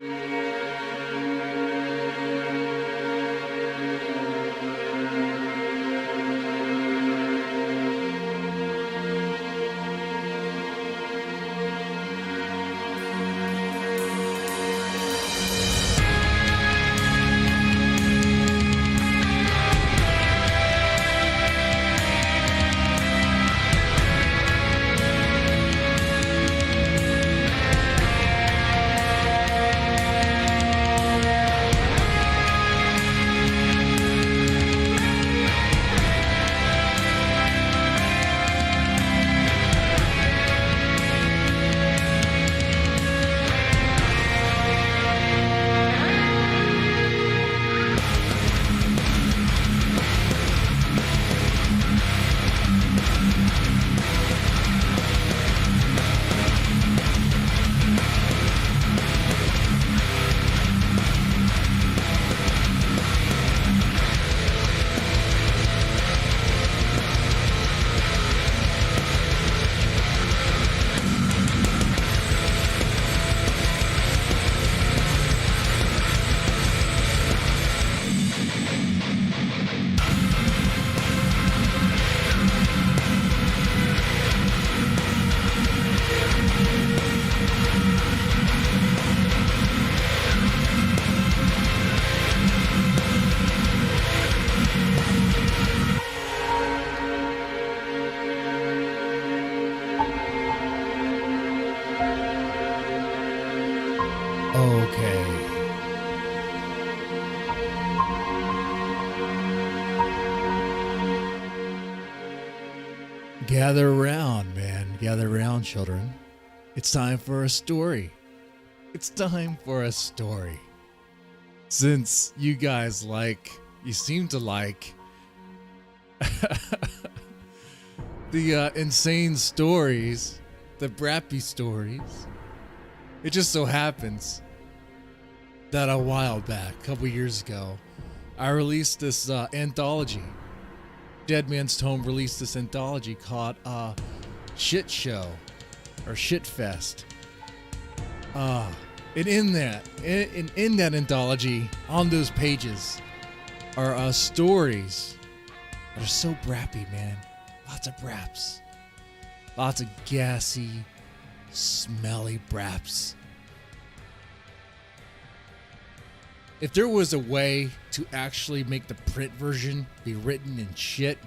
Okay. Gather around, man. Gather around, children. It's time for a story. It's time for a story. Since you guys you seem to like the insane stories, the brappy stories, it just so happens that a while back, a couple years ago, I released this anthology. Dead Man's Tome released this anthology called Shit Show or Shit Fest. And in that anthology, on those pages, are stories that are so brappy, man. Lots of braps. Lots of gassy, smelly braps. If there was a way to actually make the print version be written in shit,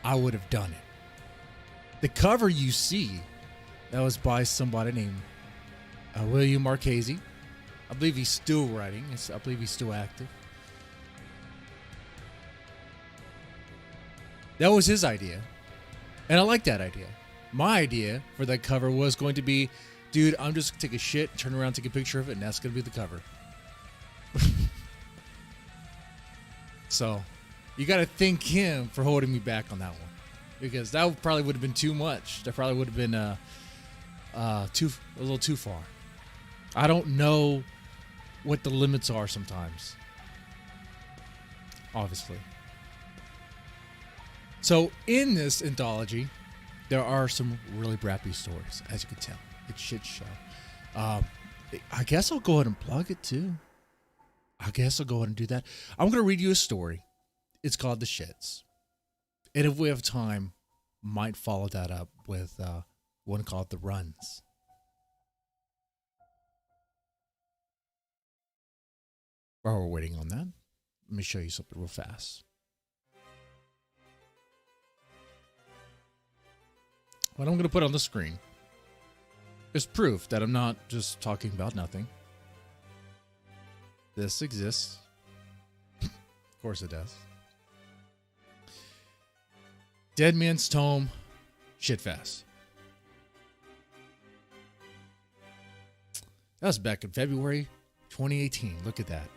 I would have done it. The cover you see, that was by somebody named William Marchese. I believe he's still writing. I believe he's still active. That was his idea. And I like that idea. My idea for that cover was going to be, dude, I'm just going to take a shit, turn around, take a picture of it, and that's going to be the cover. So, you got to thank him for holding me back on that one. Because that probably would have been too much. That probably would have been a little too far. I don't know what the limits are sometimes. Obviously. So, in this anthology, there are some really brappy stories, as you can tell. It's shit show. I guess I'll go ahead and plug it too. I guess I'll go ahead and do that. I'm going to read you a story. It's called The Shits. And if we have time, might follow that up with one called The Runs. While we're waiting on that, let me show you something real fast. What I'm going to put on the screen is proof that I'm not just talking about nothing. This exists. Of course it does. Dead Man's Tome Shitfest. That was back in February 2018. Look at that.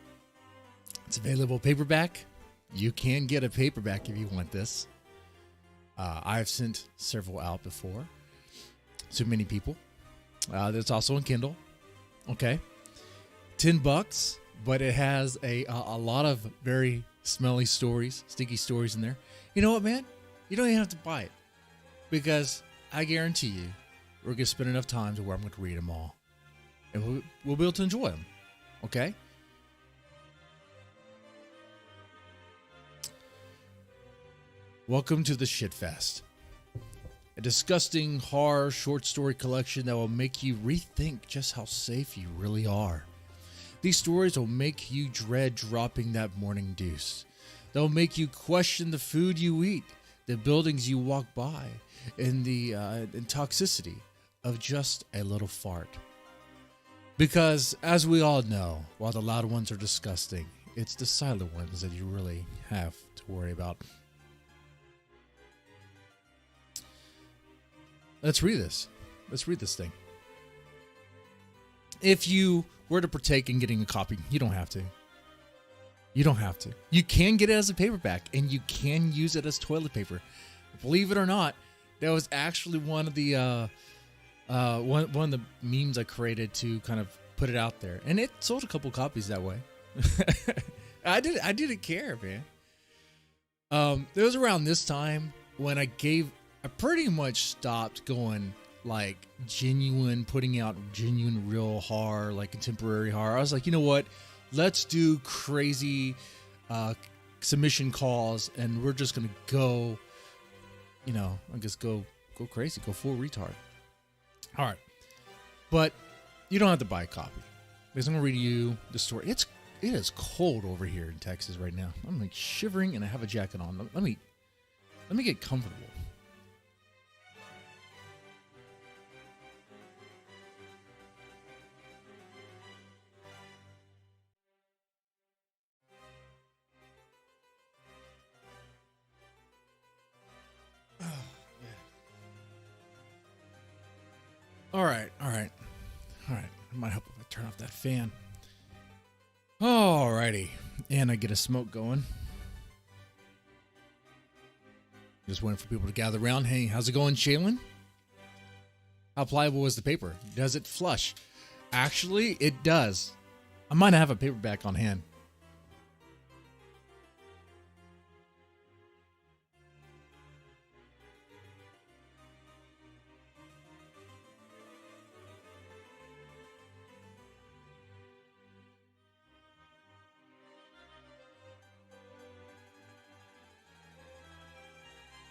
It's available paperback. You can get a paperback if you want this. I've sent several out before to many people. There's also on Kindle. Okay. $10, but it has a lot of very smelly stories, stinky stories in there. You know what, man? You don't even have to buy it, because I guarantee you we're going to spend enough time to where I'm going to read them all. And we'll be able to enjoy them. Okay? Welcome to the Shitfest, a disgusting horror short story collection that will make you rethink just how safe you really are. These stories will make you dread dropping that morning deuce. They'll make you question the food you eat, the buildings you walk by, and the toxicity of just a little fart. Because, as we all know, while the loud ones are disgusting, it's the silent ones that you really have to worry about. Let's read this. Let's read this thing. If you were to partake in getting a copy, you don't have to. You don't have to. You can get it as a paperback, and you can use it as toilet paper. Believe it or not, that was actually one of the one of the memes I created to kind of put it out there, and it sold a couple copies that way. I didn't care, man. It was around this time when I pretty much stopped going like putting out genuine real horror, like contemporary horror. I was like, you know what? Let's do crazy submission calls, and we're just gonna go, I guess go crazy, go full retard. All right, but you don't have to buy a copy because I'm gonna read you the story. It is cold over here in Texas right now. I'm like shivering, and I have a jacket on. Let me get comfortable. All right. It might help if I turn off that fan. Alrighty. And I get a smoke going. Just waiting for people to gather around. Hey, how's it going, Shaylin? How pliable is the paper? Does it flush? Actually, it does. I might have a paperback on hand.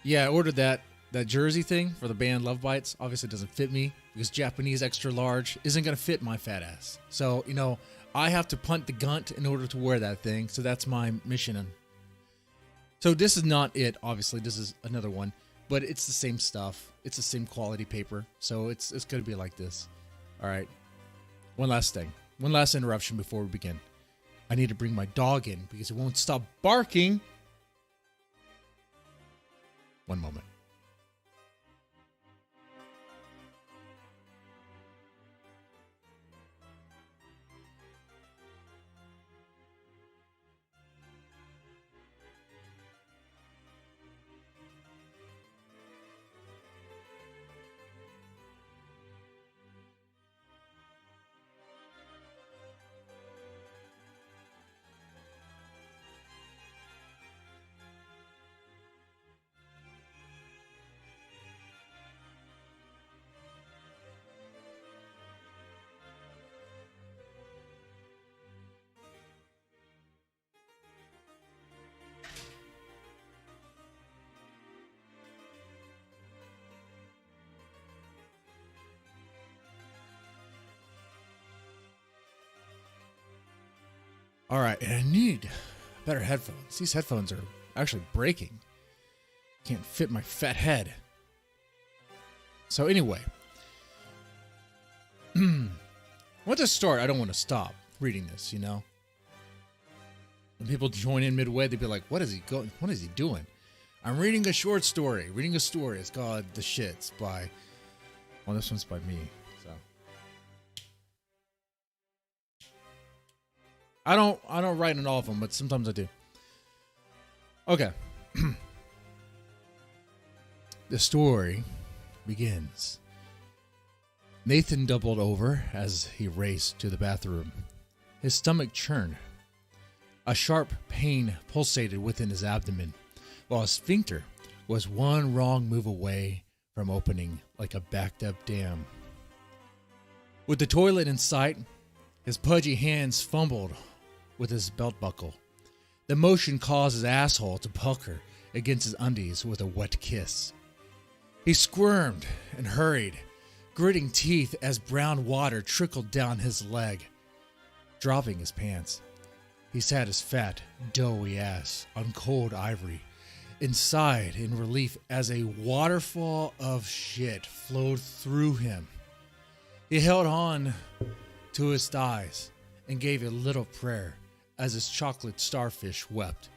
Yeah, I ordered that jersey thing for the band Love Bites. Obviously, it doesn't fit me because Japanese extra large isn't going to fit my fat ass. So, I have to punt the gunt in order to wear that thing. So that's my mission. So this is not it. Obviously, this is another one, but it's the same stuff. It's the same quality paper. So it's going to be like this. All right. One last thing. One last interruption before we begin. I need to bring my dog in because it won't stop barking. One moment. All right, and I need better headphones. These headphones are actually breaking. Can't fit my fat head. So anyway, once I start, I don't want to stop reading this, When people join in midway, they'd be like, what is he doing? I'm reading a short story. It's called The Shits by, well, this one's by me. So I don't write in all of them, but sometimes I do. Okay. The story begins. Nathan doubled over as he raced to the bathroom. His stomach churned. A sharp pain pulsated within his abdomen, while his sphincter was one wrong move away from opening like a backed up dam. With the toilet in sight, His pudgy hands fumbled with his belt buckle. The motion caused his asshole to pucker against his undies with a wet kiss. He squirmed and hurried, gritting teeth as brown water trickled down his leg. Dropping his pants, he sat his fat, doughy ass on cold ivory and sighed in relief as a waterfall of shit flowed through him. He held on to his thighs and gave a little prayer as his chocolate starfish wept,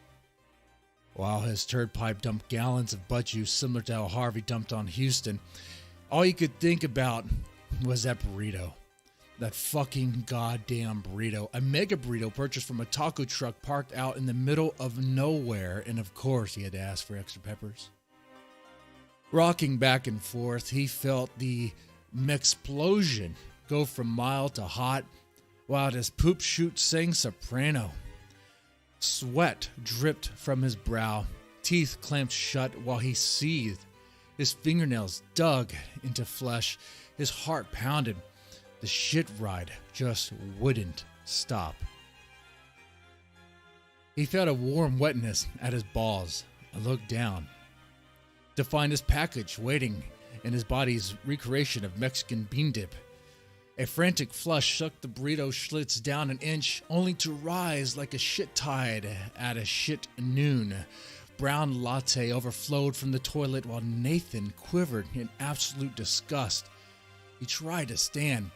while his turd pipe dumped gallons of butt juice similar to how Harvey dumped on Houston. All you could think about was that burrito. That fucking goddamn burrito. A mega burrito purchased from a taco truck parked out in the middle of nowhere, and of course he had to ask for extra peppers. Rocking back and forth, he felt the mexplosion go from mild to hot, while his poop chute sang soprano. Sweat dripped from his brow, teeth clamped shut while he seethed. His fingernails dug into flesh, his heart pounded. The shit ride just wouldn't stop. He felt a warm wetness at his balls and looked down to find his package waiting in his body's recreation of Mexican bean dip. A frantic flush sucked the burrito schlitz down an inch, only to rise like a shit tide at a shit noon. Brown latte overflowed from the toilet while Nathan quivered in absolute disgust. He tried to stand,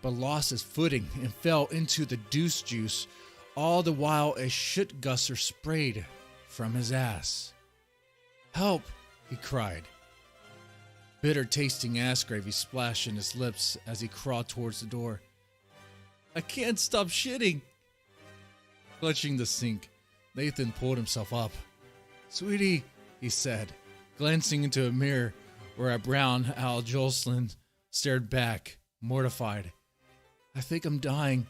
but lost his footing and fell into the deuce juice, all the while a shit gusser sprayed from his ass. "Help!" he cried. Bitter tasting ass gravy splashed in his lips as he crawled towards the door. "I can't stop shitting." Clutching the sink, Nathan pulled himself up. "Sweetie," he said, glancing into a mirror where a brown Al Jolson stared back, mortified. "I think I'm dying."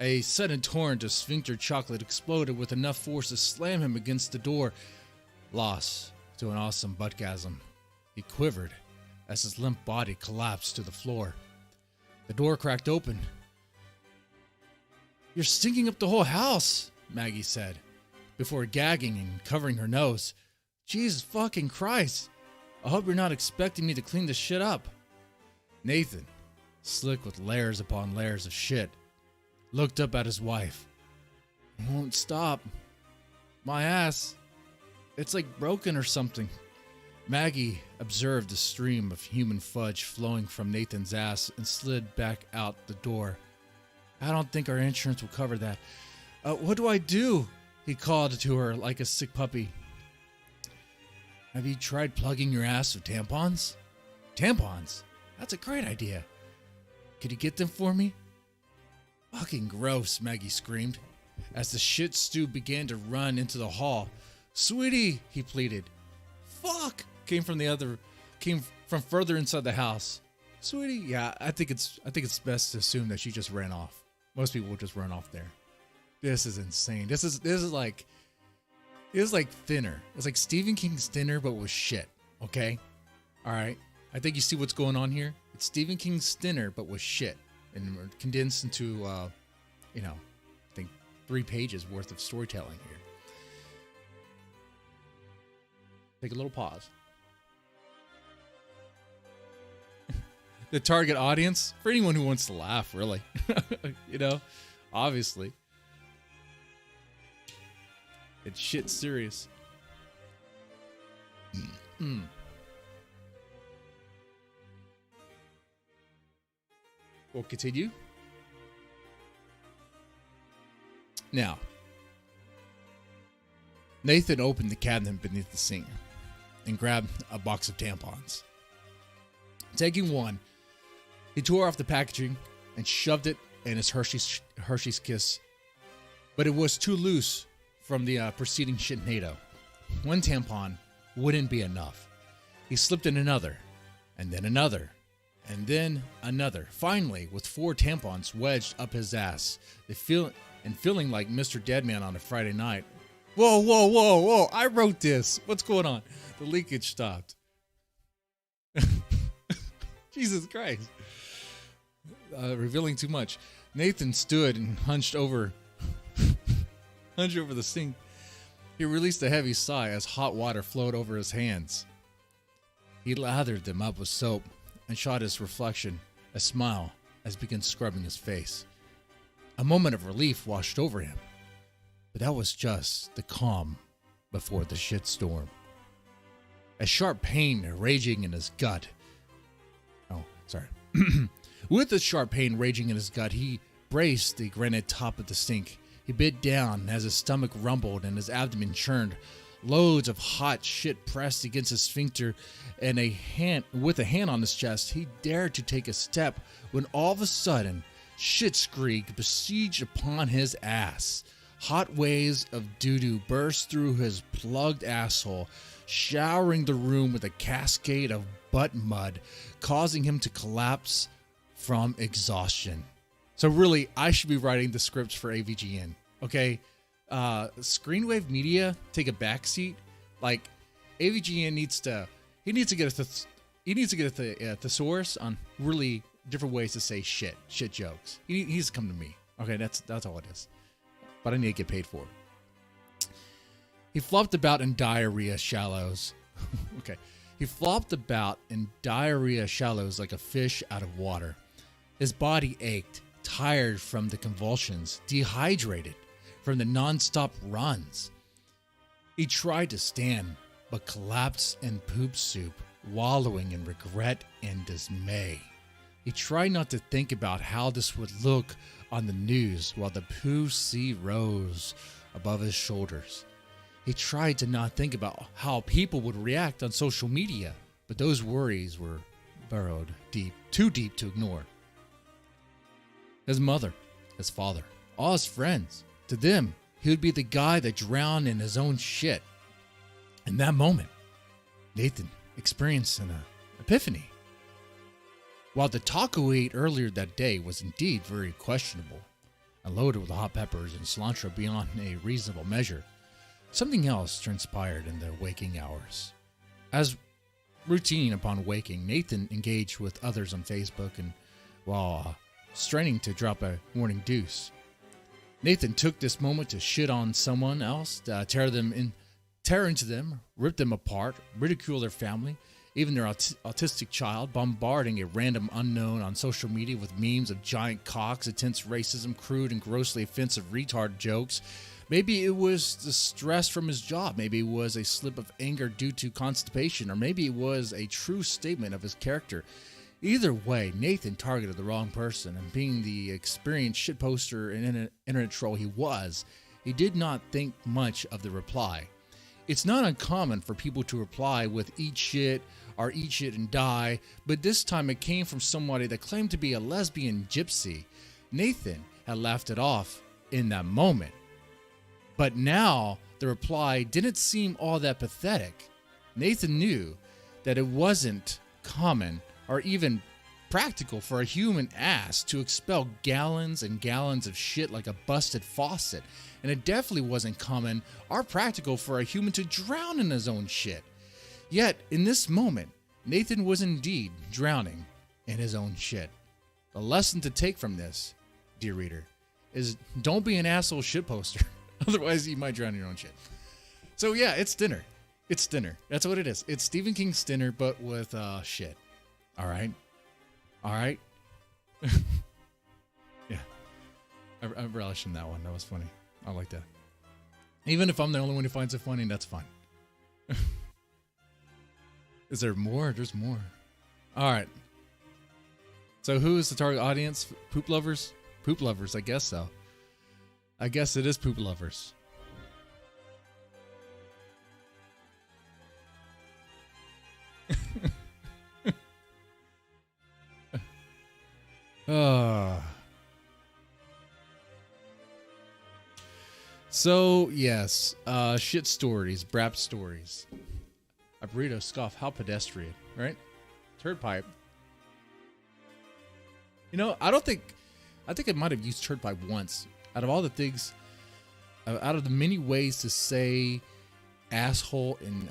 A sudden torrent of sphincter chocolate exploded with enough force to slam him against the door. Lost to an awesome buttgasm, he quivered as his limp body collapsed to the floor. The door cracked open. "You're stinking up the whole house," Maggie said, before gagging and covering her nose. "Jesus fucking Christ. I hope you're not expecting me to clean this shit up." Nathan, slick with layers upon layers of shit, looked up at his wife. "It won't stop. My ass, it's like broken or something." Maggie observed the stream of human fudge flowing from Nathan's ass and slid back out the door. "I don't think our insurance will cover that. What do I do?" he called to her like a sick puppy. "Have you tried plugging your ass with tampons?" "Tampons? That's a great idea. Could you get them for me?" "Fucking gross," Maggie screamed as the shit stew began to run into the hall. "Sweetie," he pleaded. "Fuck," came from further inside the house. "Sweetie," yeah, I think it's best to assume that she just ran off. Most people will just run off there. This is insane. This is like Thinner. It's like Stephen King's Thinner, but with shit. Okay, all right. I think you see what's going on here. It's Stephen King's Thinner, but with shit, and condensed into, I think 3 pages worth of storytelling here. Take a little pause. The target audience, for anyone who wants to laugh, really. Obviously. It's shit serious. We'll continue. Now, Nathan opened the cabinet beneath the sink and grabbed a box of tampons. Taking one, he tore off the packaging and shoved it in his Hershey's Kiss, but it was too loose from the preceding shitnado. One tampon wouldn't be enough. He slipped in another, and then another, and then another. Finally, with 4 tampons wedged up his ass, feeling like Mr. Deadman on a Friday night. Whoa, I wrote this. What's going on? The leakage stopped. Jesus Christ. Revealing too much. Nathan stood and hunched over the sink. He released a heavy sigh as hot water flowed over his hands. He lathered them up with soap and shot his reflection a smile as he began scrubbing his face. A moment of relief washed over him, but that was just the calm before the shitstorm. A sharp pain raging in his gut. Oh, sorry. With the sharp pain raging in his gut, he braced the granite top of the sink. He bit down as his stomach rumbled and his abdomen churned. Loads of hot shit pressed against his sphincter, and with a hand on his chest, he dared to take a step when all of a sudden, shit screek besieged upon his ass. Hot waves of doo-doo burst through his plugged asshole, showering the room with a cascade of butt mud, causing him to collapse from exhaustion. So really, I should be writing the scripts for AVGN, okay? Screenwave Media, take a backseat. Like, AVGN needs to get a thesaurus on really different ways to say shit jokes. He needs to come to me. Okay, that's all it is. But I need to get paid for it. He flopped about in diarrhea shallows. Okay. He flopped about in diarrhea shallows like a fish out of water. His body ached, tired from the convulsions, dehydrated from the non-stop runs. He tried to stand, but collapsed in poop soup, wallowing in regret and dismay. He tried not to think about how this would look on the news while the poo sea rose above his shoulders. He tried to not think about how people would react on social media, but those worries were burrowed deep, too deep to ignore. His mother, his father, all his friends, to them, he would be the guy that drowned in his own shit. In that moment, Nathan experienced an epiphany. While the taco he ate earlier that day was indeed very questionable and loaded with hot peppers and cilantro beyond a reasonable measure, something else transpired in the waking hours. As routine upon waking, Nathan engaged with others on Facebook and while straining to drop a morning deuce. Nathan took this moment to shit on someone else, tear into them, rip them apart, ridicule their family, even their autistic child, bombarding a random unknown on social media with memes of giant cocks, intense racism, crude and grossly offensive retard jokes. Maybe it was the stress from his job. Maybe it was a slip of anger due to constipation, or maybe it was a true statement of his character. Either way, Nathan targeted the wrong person, and being the experienced shitposter and internet troll he was, he did not think much of the reply. It's not uncommon for people to reply with "eat shit" or "eat shit and die," but this time it came from somebody that claimed to be a lesbian gypsy. Nathan had laughed it off in that moment. But now the reply didn't seem all that pathetic. Nathan knew that it wasn't common or even practical for a human ass to expel gallons and gallons of shit like a busted faucet. And it definitely wasn't common or practical for a human to drown in his own shit. Yet, in this moment, Nathan was indeed drowning in his own shit. The lesson to take from this, dear reader, is don't be an asshole shitposter. Otherwise, you might drown in your own shit. So yeah, it's dinner. It's dinner. That's what it is. It's Stephen King's dinner, but with shit. All right? All right? Yeah. I relish in that one. That was funny. I like that. Even if I'm the only one who finds it funny, that's fine. Is there more? There's more. All right. So who is the target audience? Poop lovers? Poop lovers, I guess so. I guess it is poop lovers. So, yes, shit stories, Brap stories. A burrito scoff, how pedestrian, right? Turd pipe. You know, I think I might have used turd pipe once. Out of all the things, out of the many ways to say asshole and,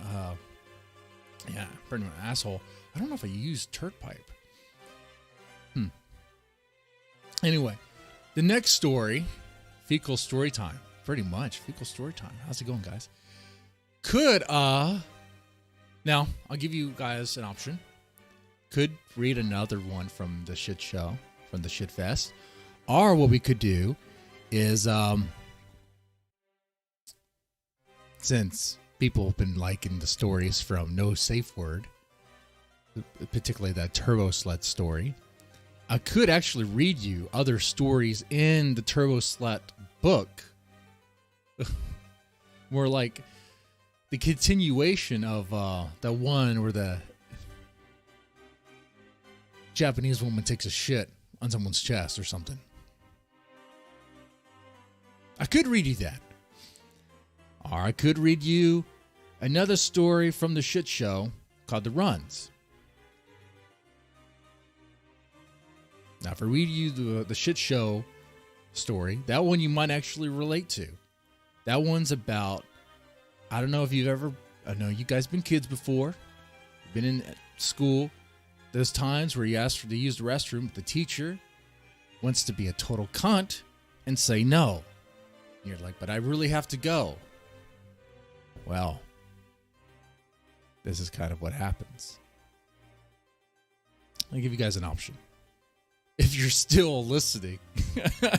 yeah, pretty much asshole, I don't know if I used turd pipe. Anyway, The next story, fecal story time. Pretty much, fecal story time. How's it going, guys? Now, I'll give you guys an option. Could read another one from the shit show, from the shit fest. Or what we could do is, since people have been liking the stories from No Safe Word, particularly that Turbo Sled story, I could actually read you other stories in the Turbo Sled book. More like the continuation of that one where the Japanese woman takes a shit on someone's chest or something. I could read you that. Or I could read you another story from the shit show called The Runs. Now, if I read you the shit show story, that one you might actually relate to. That one's about, I don't know if you've ever, I know you guys been kids before, been in school. There's times where you ask to use the restroom, the teacher wants to be a total cunt and say no. And you're like, but I really have to go. Well, this is kind of what happens. I'll give you guys an option. If you're still listening, I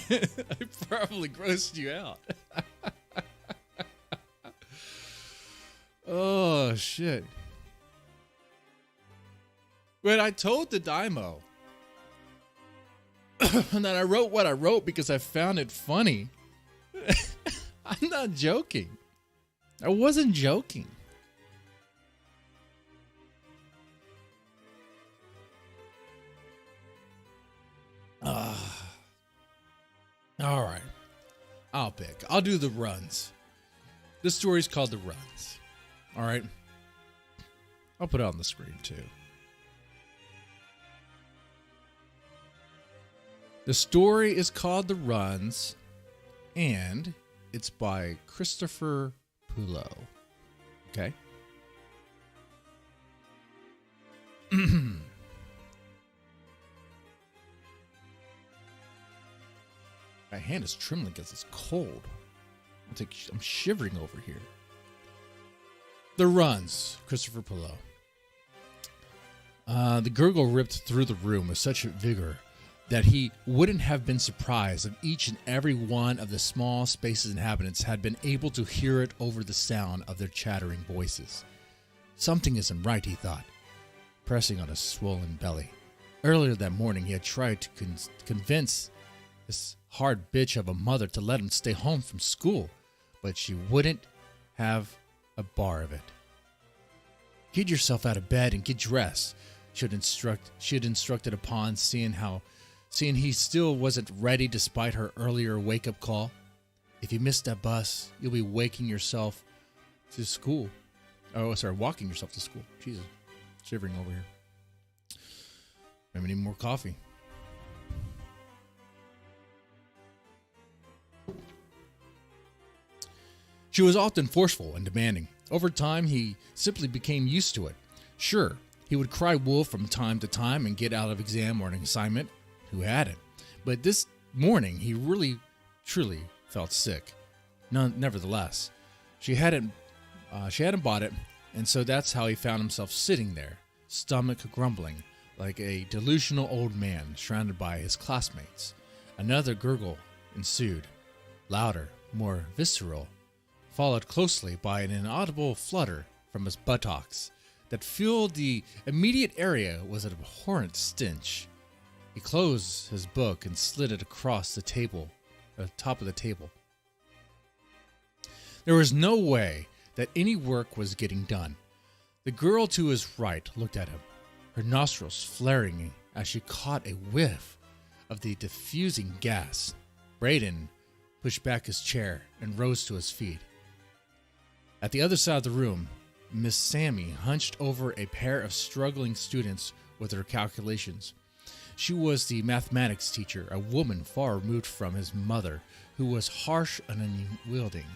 probably grossed you out. Oh, shit. But I told the Daimo that I wrote what I wrote because I found it funny. I'm not joking. I wasn't joking. All right. I'll pick. I'll do The Runs. This story's called The Runs. All right. I'll put it on the screen too. The story is called The Runs, and it's by Christopher Pulo. Okay? My hand is trembling because it's cold. I'm shivering over here. The Runs, Christopher Pulo. The gurgle ripped through the room with such vigor that he wouldn't have been surprised if each and every one of the small space's inhabitants had been able to hear it over the sound of their chattering voices. Something isn't right, he thought, pressing on his swollen belly. Earlier that morning, he had tried to convince this hard bitch of a mother to let him stay home from school, but she wouldn't have a bar of it. Get yourself out of bed and get dressed, she had instructed upon seeing he still wasn't ready despite her earlier wake-up call. If you miss that bus, you'll be waking yourself to school. Oh, sorry, walking yourself to school. Jesus, shivering over here. Maybe need more coffee. She was often forceful and demanding. Over time, he simply became used to it. Sure, he would cry wolf from time to time and get out of exam or an assignment. Who hadn't? But this morning, he really, truly felt sick. Nevertheless, she hadn't bought it, and so that's how he found himself sitting there, stomach grumbling, like a delusional old man surrounded by his classmates. Another gurgle ensued, louder, more visceral, followed closely by an inaudible flutter from his buttocks that filled the immediate area with an abhorrent stench. He closed his book and slid it across the table, the top of the table. There was no way that any work was getting done. The girl to his right looked at him, her nostrils flaring as she caught a whiff of the diffusing gas. Braden pushed back his chair and rose to his feet. At the other side of the room, Miss Sammy hunched over a pair of struggling students with her calculations. She was the mathematics teacher, a woman far removed from his mother, who was harsh and unyielding.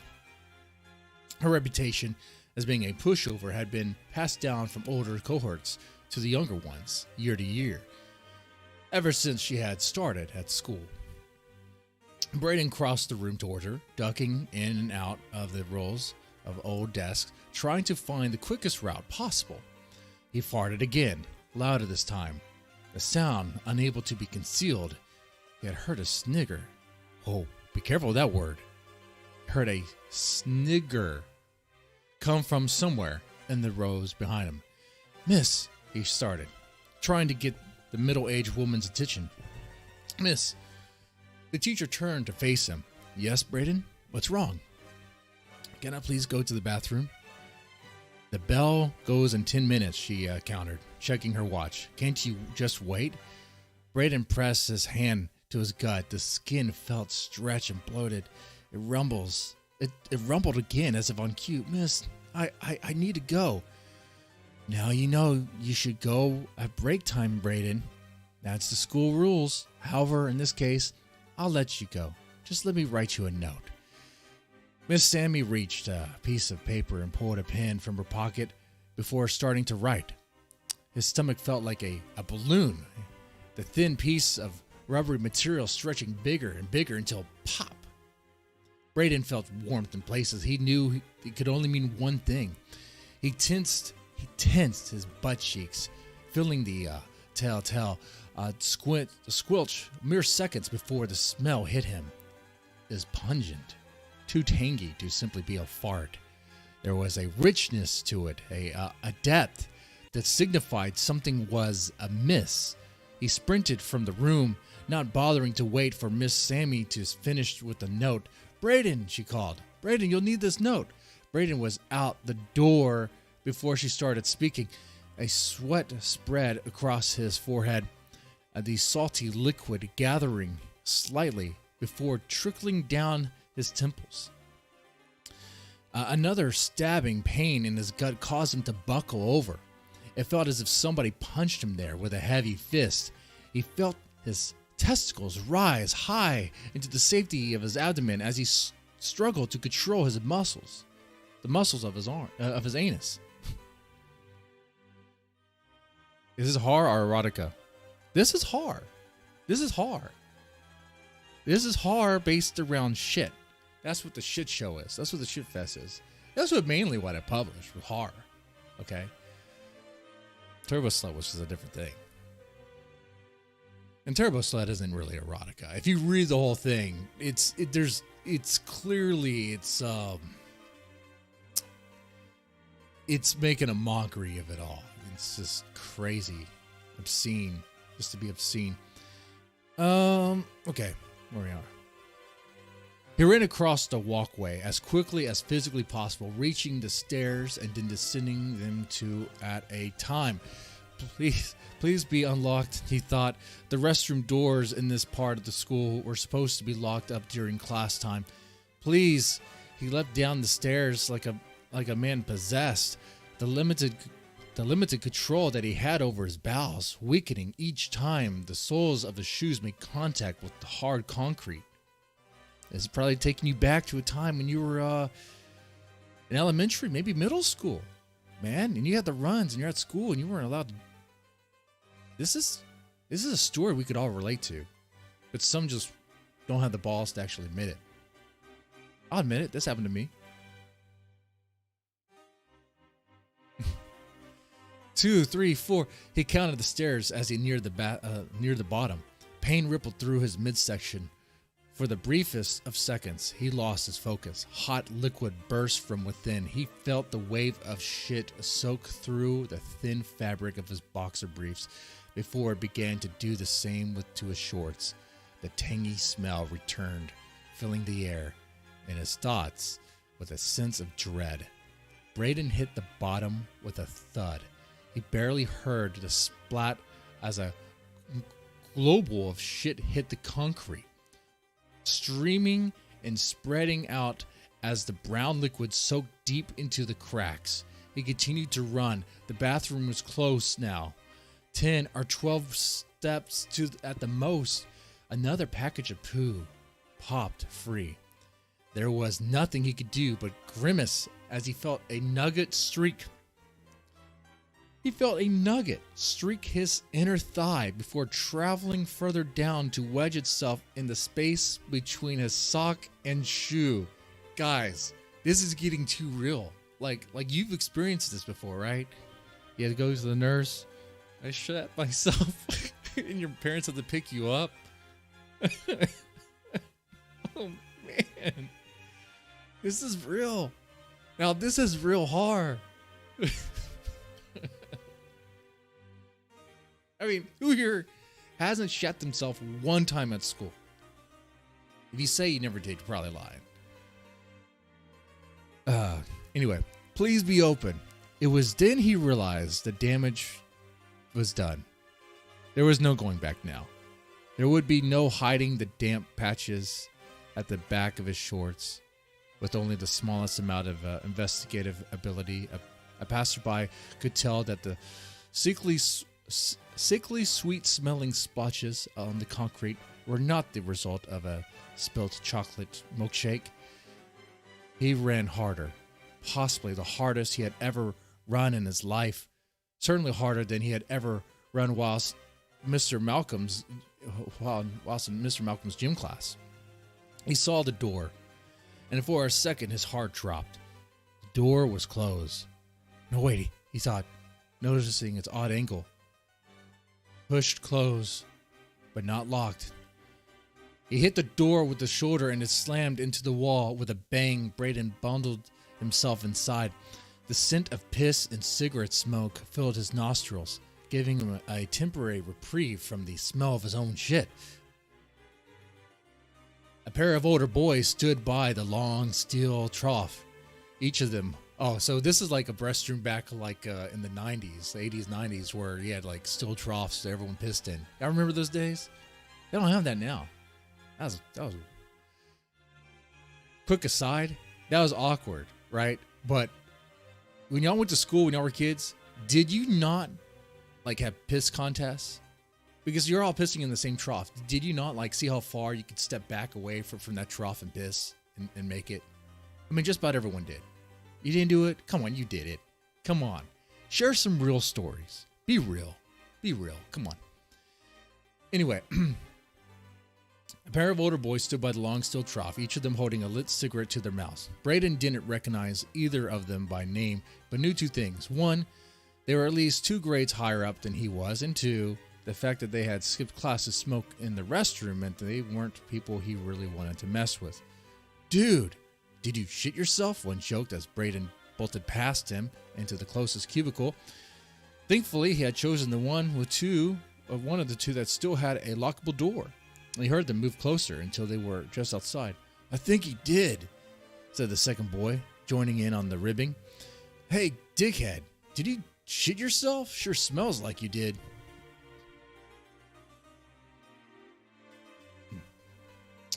Her reputation as being a pushover had been passed down from older cohorts to the younger ones, year to year, ever since she had started at school. Braden crossed the room toward her, ducking in and out of the rows of old desks, trying to find the quickest route possible. He farted again, louder this time. The sound, unable to be concealed, he had heard a snigger. Oh, be careful with that word. He heard a snigger come from somewhere in the rows behind him. "Miss," he started, trying to get the middle-aged woman's attention. "Miss." The teacher turned to face him. "Yes, Braden? What's wrong?" "Can I please go to the bathroom?" "The bell goes in 10 minutes, she countered, checking her watch. "Can't you just wait?" Braden pressed his hand to his gut. The skin felt stretched and bloated. It rumbled again as if on cue. "Miss, I need to go." "Now you know you should go at break time, Braden. That's the school rules. However, in this case, I'll let you go. Just let me write you a note." Miss Sammy reached a piece of paper and pulled a pen from her pocket before starting to write. His stomach felt like a balloon, the thin piece of rubbery material stretching bigger and bigger until pop. Braden felt warmth in places he knew it could only mean one thing. He tensed his butt cheeks, feeling the telltale squelch mere seconds before the smell hit him. It was pungent, too tangy to simply be a fart. There was a richness to it, a depth that signified something was amiss. He sprinted from the room, not bothering to wait for Miss Sammy to finish with the note. "Braden," she called. "Braden, you'll need this note." Braden was out the door before she started speaking. A sweat spread across his forehead, the salty liquid gathering slightly before trickling down his temples. Another stabbing pain in his gut caused him to buckle over. It felt as if somebody punched him there with a heavy fist. He felt his testicles rise high into the safety of his abdomen as he struggled to control his muscles, the muscles of his arm, of his anus. Is this horror or erotica? This is horror. This is horror. This is horror based around shit. That's what the shit show is. That's what the shit fest is. That's mainly what I published with horror. Okay. Turbo Slut, which is a different thing. And Turbo Slut isn't really erotica. If you read the whole thing, it's making a mockery of it all. It's just crazy, obscene, just to be obscene. Okay, where we are. He ran across the walkway as quickly as physically possible, reaching the stairs and then descending them two at a time. Please be unlocked, he thought. The restroom doors in this part of the school were supposed to be locked up during class time. Please. He leapt down the stairs like a man possessed. The limited control that he had over his bowels weakening each time the soles of his shoes made contact with the hard concrete. It's probably taking you back to a time when you were in elementary, maybe middle school, man, and you had the runs and you're at school and you weren't allowed to. This is a story we could all relate to, but some just don't have the balls to actually admit it. I'll admit it. This happened to me. 2, 3, 4. He counted the stairs as he neared the bottom. Pain rippled through his midsection. For the briefest of seconds, he lost his focus. Hot liquid burst from within. He felt the wave of shit soak through the thin fabric of his boxer briefs before it began to do the same to his shorts. The tangy smell returned, filling the air, and his thoughts with a sense of dread. Braden hit the bottom with a thud. He barely heard the splat as a globule of shit hit the concrete, streaming and spreading out as the brown liquid soaked deep into the cracks. He continued to run. The bathroom was close now. 10 or 12 steps at the most. Another package of poo popped free. There was nothing he could do but grimace as he felt a nugget streak. He felt a nugget streak his inner thigh before traveling further down to wedge itself in the space between his sock and shoe. Guys, this is getting too real. Like you've experienced this before, right? You had to go to the nurse. I shat myself, and your parents had to pick you up. Oh man, this is real. Now this is real horror. I mean, who here hasn't shat themselves one time at school? If you say you never did, you're probably lying. Anyway, please be open. It was then he realized the damage was done. There was no going back now. There would be no hiding the damp patches at the back of his shorts. With only the smallest amount of investigative ability, a passerby could tell that the sickly sweet-smelling splotches on the concrete were not the result of a spilt chocolate milkshake. He ran harder, possibly the hardest he had ever run in his life, certainly harder than he had ever run whilst in Mr. Malcolm's gym class. He saw the door, and for a second his heart dropped. The door was closed. No, wait, he thought, noticing its odd angle. Pushed close, but not locked. He hit the door with the shoulder and it slammed into the wall with a bang. Braden bundled himself inside. The scent of piss and cigarette smoke filled his nostrils, giving him a temporary reprieve from the smell of his own shit. A pair of older boys stood by the long steel trough. Each of them. Oh, so this is like a restroom back like in the 90s, the 80s, 90s, where you had like steel troughs that everyone pissed in. Y'all remember those days? They don't have that now. That was quick aside. That was awkward, right? But when y'all went to school, when y'all were kids, did you not like have piss contests? Because you're all pissing in the same trough. Did you not like see how far you could step back away from that trough and piss and make it? I mean, just about everyone did. You didn't do it? Come on, you did it. Come on. Share some real stories. Be real. Be real. Come on. Anyway, a pair of older boys stood by the long steel trough, each of them holding a lit cigarette to their mouths. Braden didn't recognize either of them by name, but knew two things. One, they were at least 2 grades higher up than he was, and two, the fact that they had skipped class to smoke in the restroom meant that they weren't people he really wanted to mess with. Dude, did you shit yourself? One joked as Braden bolted past him into the closest cubicle. Thankfully, he had chosen the one of the two that still had a lockable door. He heard them move closer until they were just outside. I think he did, said the second boy, joining in on the ribbing. Hey, dickhead, did you shit yourself? Sure smells like you did.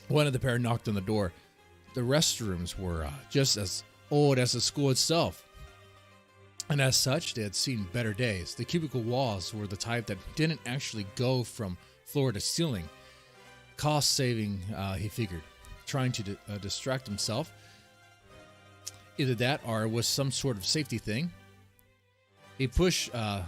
One of the pair knocked on the door. The restrooms were just as old as the school itself. And as such, they had seen better days. The cubicle walls were the type that didn't actually go from floor to ceiling. Cost saving, he figured, trying to distract himself. Either that or it was some sort of safety thing. He pushed the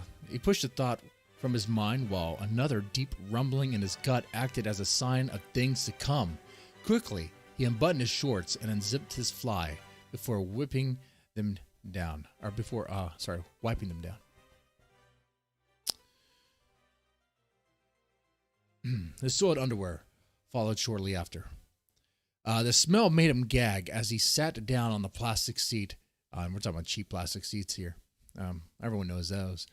thought from his mind while another deep rumbling in his gut acted as a sign of things to come. Quickly, he unbuttoned his shorts and unzipped his fly before wiping them down. His soiled underwear followed shortly after. The smell made him gag as he sat down on the plastic seat. We're talking about cheap plastic seats here. Everyone knows those.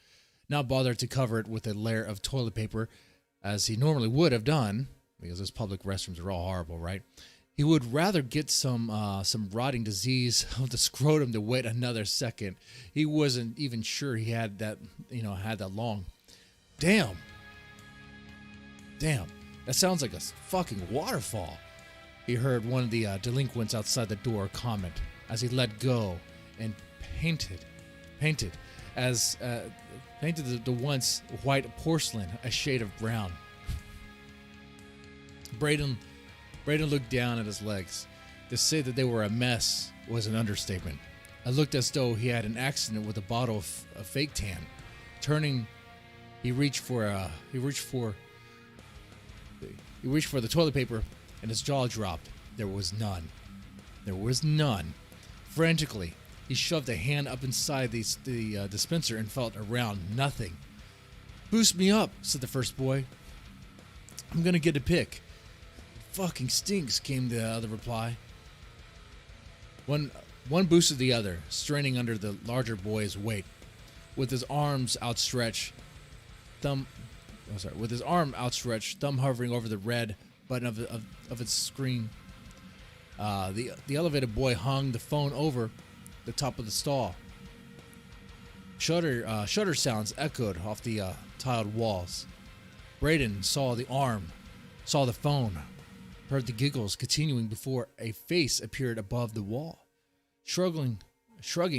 Not bothered to cover it with a layer of toilet paper, as he normally would have done, because those public restrooms are all horrible, right? He would rather get some rotting disease of the scrotum to wait another second. He wasn't even sure he had that long. Damn, that sounds like a fucking waterfall. He heard one of the delinquents outside the door comment as he let go and painted the once white porcelain a shade of brown. Braden looked down at his legs. To say that they were a mess was an understatement. It looked as though he had an accident with a bottle of fake tan. Turning, he reached for the toilet paper, and his jaw dropped. There was none. There was none. Frantically, he shoved a hand up inside the dispenser and felt around. Nothing. "Boost me up," said the first boy. "I'm gonna get a pick." "Fucking stinks," came the other reply. One boosted the other, straining under the larger boy's weight. With his arm outstretched, thumb hovering over the red button of its screen. The elevator boy hung the phone over the top of the stall. Shutter sounds echoed off the tiled walls. Braden saw the phone, heard the giggles continuing before a face appeared above the wall. Shrugging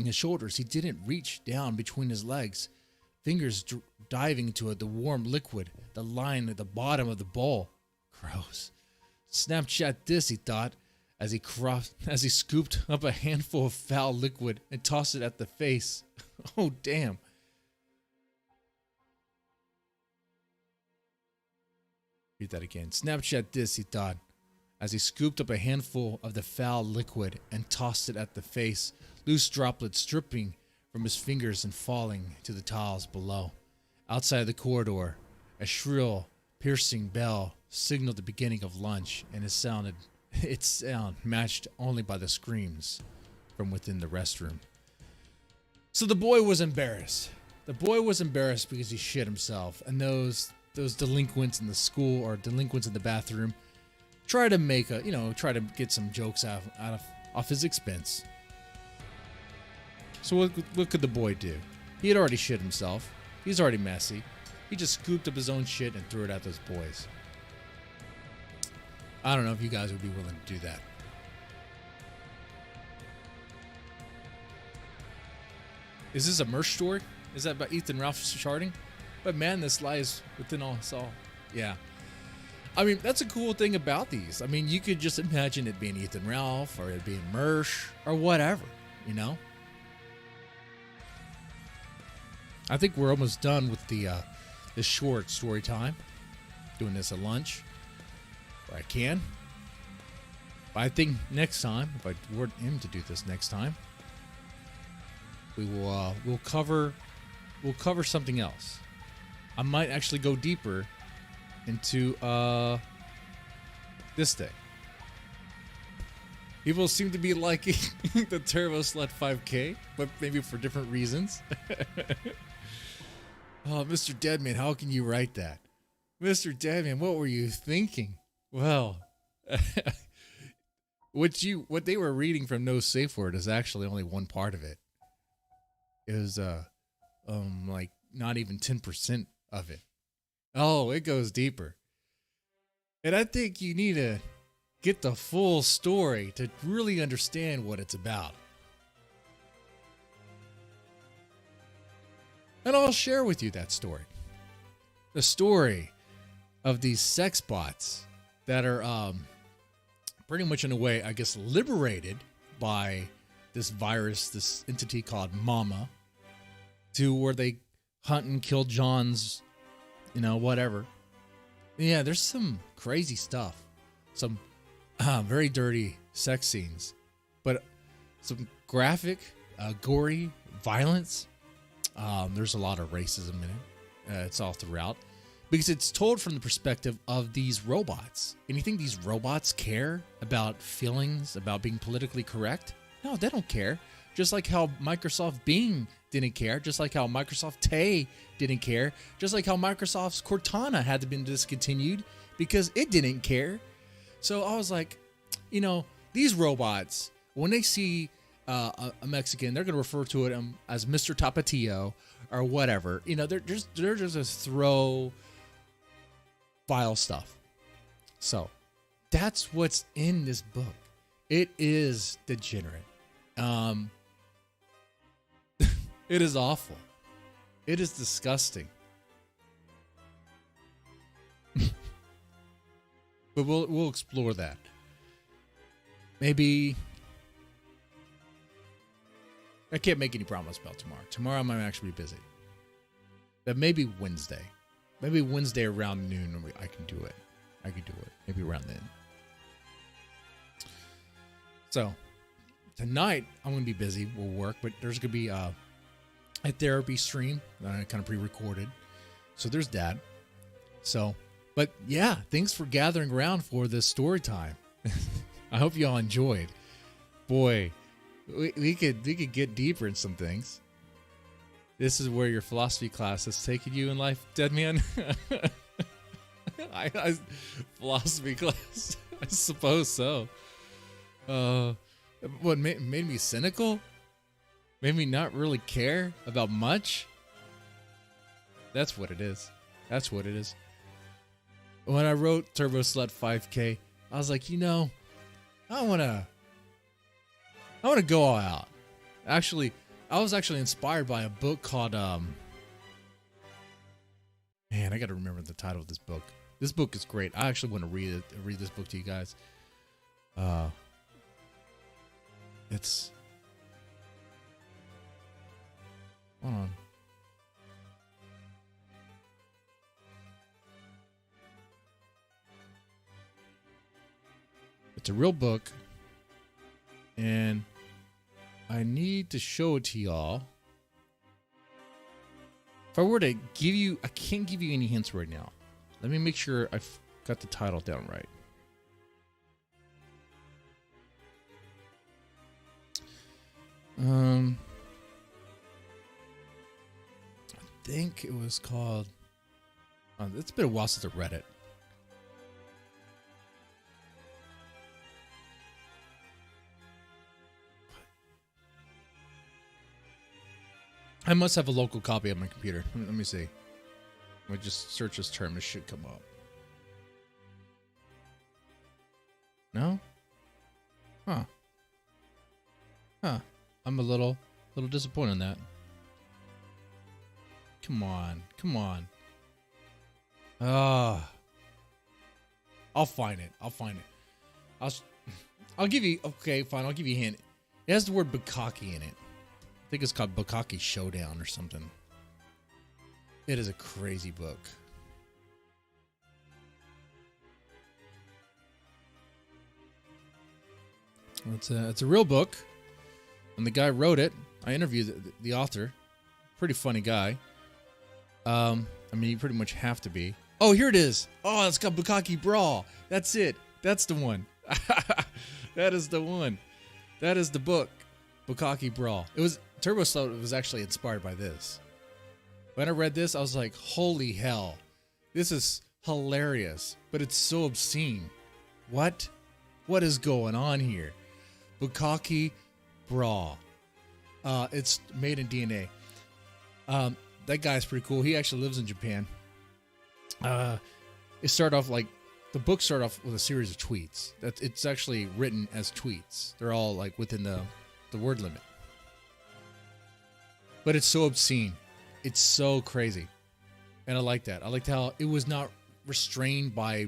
his shoulders, he didn't reach down between his legs, fingers diving into the warm liquid that lined at the bottom of the bowl. Gross. Snapchat this, he thought, as he scooped up a handful of foul liquid and tossed it at the face. Oh, damn. Read that again. Snapchat this, he thought, as he scooped up a handful of the foul liquid and tossed it at the face, loose droplets dripping from his fingers and falling to the tiles below. Outside the corridor, a shrill, piercing bell signaled the beginning of lunch, and its sound matched only by the screams from within the restroom. So the boy was embarrassed. The boy was embarrassed because he shit himself, and those delinquents in the school or delinquents in the bathroom try to get some jokes off his expense. So what could the boy do? He had already shit himself. He's already messy. He just scooped up his own shit and threw it at those boys. I don't know if you guys would be willing to do that. Is this a merch story? Is that about Ethan Ralph sharding? But man, this lies within us all. Yeah. I mean, that's a cool thing about these. I mean, you could just imagine it being Ethan Ralph or it being Mersh or whatever, you know? I think we're almost done with this short story time. Doing this at lunch. Or I can. But I think next time, if I were him to do this next time, we'll cover something else. I might actually go deeper into this thing. People seem to be liking the Turbo Sled 5K, but maybe for different reasons. Oh, Mr. Deadman, how can you write that? Mr. Deadman, what were you thinking? Well, what they were reading from No Safe Word is actually only one part of it. It was like not even 10% of it. Oh, it goes deeper. And I think you need to get the full story to really understand what it's about. And I'll share with you that story. The story of these sex bots that are pretty much in a way, I guess, liberated by this virus, this entity called Mama, to where they hunt and kill Johns, whatever. Yeah, there's some crazy stuff. Some very dirty sex scenes, but some graphic, gory violence. There's a lot of racism in it. It's all throughout. Because it's told from the perspective of these robots. And you think these robots care about feelings, about being politically correct? No, they don't care. Just like how Microsoft Bing didn't care. Just like how Microsoft Tay didn't care. Just like how Microsoft's Cortana had to be discontinued because it didn't care. So I was like, these robots, when they see a Mexican, they're going to refer to it as Mr. Tapatio or whatever. They're just a throw vile stuff. So that's what's in this book. It is degenerate. It is awful. It is disgusting. But we'll explore that. Maybe I can't make any promise about tomorrow. Tomorrow I might actually be busy. But maybe Wednesday. Maybe Wednesday around noon I can do it. Maybe around then. So, tonight I'm going to be busy. We'll work, but there's going to be a therapy stream that I kind of pre-recorded. So there's that. So, but yeah, thanks for gathering around for this story time. I hope y'all enjoyed. Boy, we could get deeper in some things. This is where your philosophy class has taken you in life, dead man. I philosophy class, I suppose so. What made me cynical? Made me not really care about much? That's what it is. That's what it is. When I wrote Turbo Slut 5K, I was like, I want to go all out. Actually, I was actually inspired by a book called, man, I got to remember the title of this book. This book is great. I actually want to read this book to you guys. It's, hold on. It's a real book, and I need to show it to y'all. If I were to give you, I can't give you any hints right now. Let me make sure I've got the title down right. I think it was called, it's been a while since I read it. I must have a local copy on my computer. Let me see. Let me just search this term. It should come up. No? Huh. I'm a little disappointed in that. Come on. I'll find it. I'll give you, okay, fine. I'll give you a hint. It has the word bukkake in it. I think it's called Bukkake Showdown or something. It is a crazy book. It's a real book, and the guy wrote it. I interviewed the author. Pretty funny guy. I mean, you pretty much have to be. Oh, here it is. Oh, it's got Bukkake Brawl. That's it. That's the one. That is the one. That is the book. Bukkake Brawl. It was Turbo Slut was actually inspired by this. When I read this, I was like, holy hell. This is hilarious, but it's so obscene. What? What is going on here? Bukkake Brawl. It's made in DNA. That guy's pretty cool. He actually lives in Japan. It started off like, the book started off with a series of tweets. It's actually written as tweets. They're all like within the word limit. But it's so obscene. It's so crazy. And I like that. I liked how it was not restrained by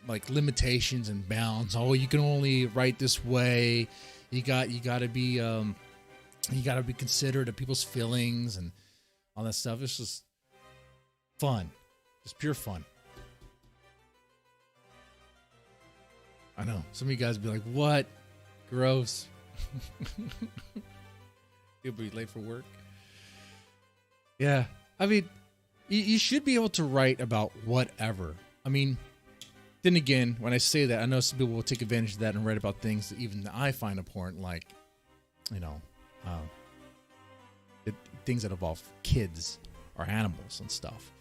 like limitations and bounds. Oh, you can only write this way. You got to be considerate of people's feelings and all that stuff. It's just fun. Just pure fun. I know. Some of you guys would be like, what? Gross. You'll be late for work. Yeah. I mean, you should be able to write about whatever. I mean, then again, when I say that, I know some people will take advantage of that and write about things that even I find important, like, things that involve kids or animals and stuff.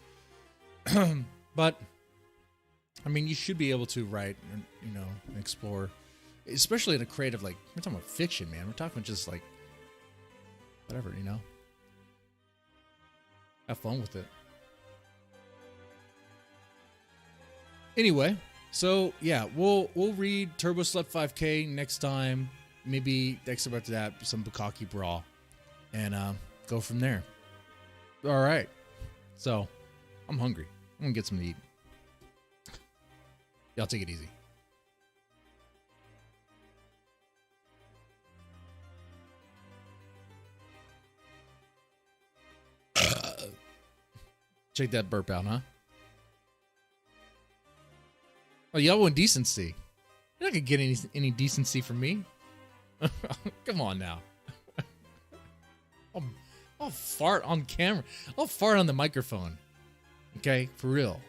But, I mean, you should be able to write and, and explore, especially in a creative, like, we're talking about fiction, man. We're talking just, like, whatever, Have fun with it. Anyway, so, yeah, we'll read Turbo Slut 5K next time. Maybe next time after that, some Bukkake Brawl. And go from there. All right. So, I'm hungry. I'm going to get something to eat. Y'all take it easy. Check that burp out, huh? Oh, y'all want decency. You're not gonna get any decency from me. Come on now. I'll fart on camera. I'll fart on the microphone. Okay, for real.